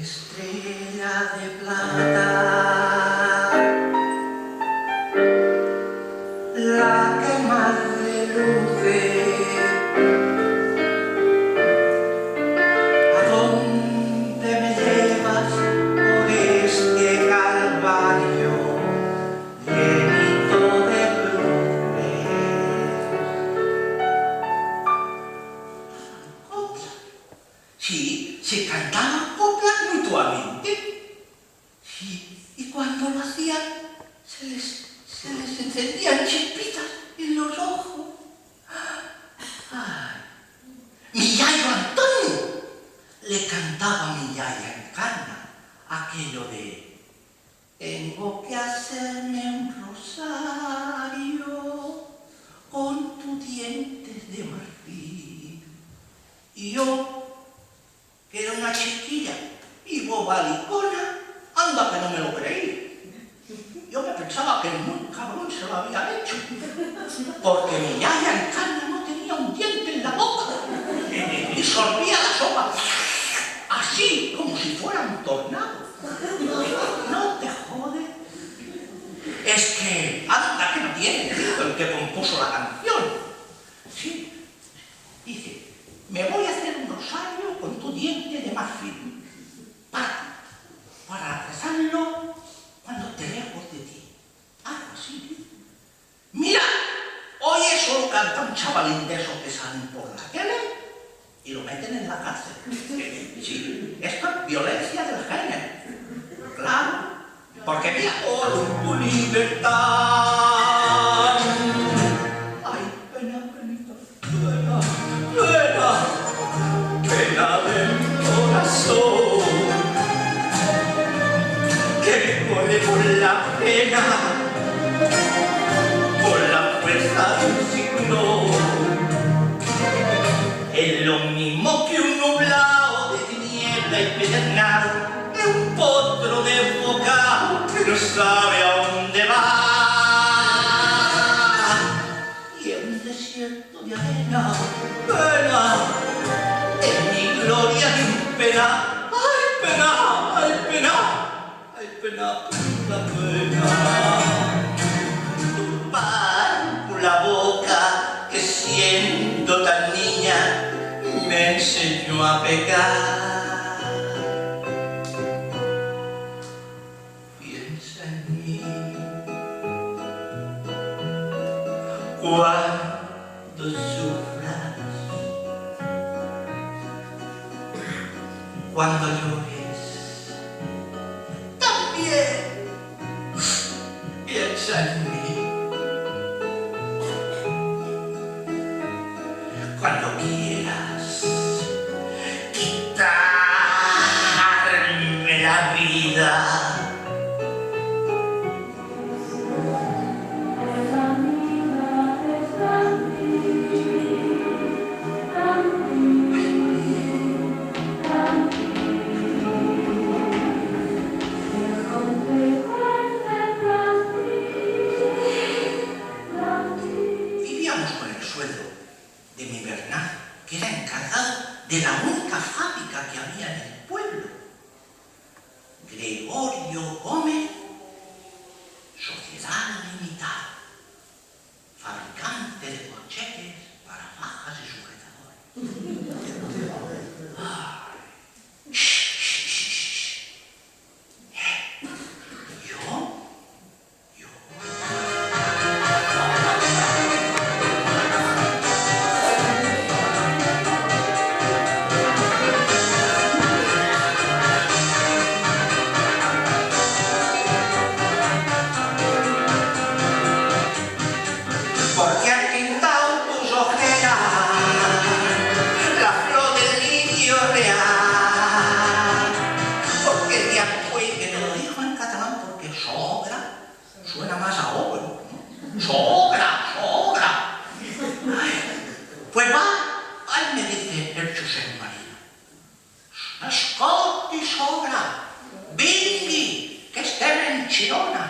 Estrella de plata, la que más reluce, ¿a dónde me llevas por este calvario llenito de luces? ¿Copla? Sí, se cantaba copla mutuamente. Sí, y cuando lo hacían se les encendían chispitas en los ojos. Ay. Mi yayo Antonio le cantaba a mi yaya Encarna aquello de: tengo que hacerme un rosario con tus dientes de marfil. Y yo, que era una chiquilla y bobalicona, anda que no me lo creí. Yo me pensaba que ningún cabrón se lo había hecho, porque mi yaya Encarna no tenía un diente en la boca y sorbía la sopa así, como si fuera un tornado. No te jode. Es que anda que no tiene el que compuso la canción. Sí, dice: me voy a hacer un rosario con tu diente de marfil para rezarlo cuando te lejos de ti. Algo así. Mira, hoy eso lo canta un chavalín de esos que salen por la tele y lo meten en la cárcel. Sí, esto es violencia del género. Claro, porque mira, por tu libertad. Ay, pena, penita, pena, pena, pena de mi corazón, que me corre por la pena, por la fuerza de un ciclón. Es lo mismo que un nublado de tiniebla y pedernal, de un potro desbocado que no sabe a dónde va. Y en un desierto de arena, pena, en mi gloria de un pena. ¡Ay, pena! ¡Ay, pena! ¡Ay, pena! ¡La pena! Tu pan por la boca que siendo tan niña me enseñó a pecar. Piensa en mí cuando sufras, cuando llores. También piensa en mí cuando quieras quitarme la vida. Vivíamos con el sueldo de mi Bernard, que era encargado de la única fábrica que había en el pueblo. Gregorio Gómez, Sociedad Limitada, fabricante de corchetes para fajas y sujetadores. Ay. Shh, shh, shh, shh. ¿Yo? Porque has pintado tus ojeras la flor del lirio real. Porque ya fue que te lo dijo en catalán, porque sogra suena más a ogro, ¿no? Sogra, sogra. Ay, pues va, ay, me dice el Josep María: escolti, sogra, vingui, que estem en Girona.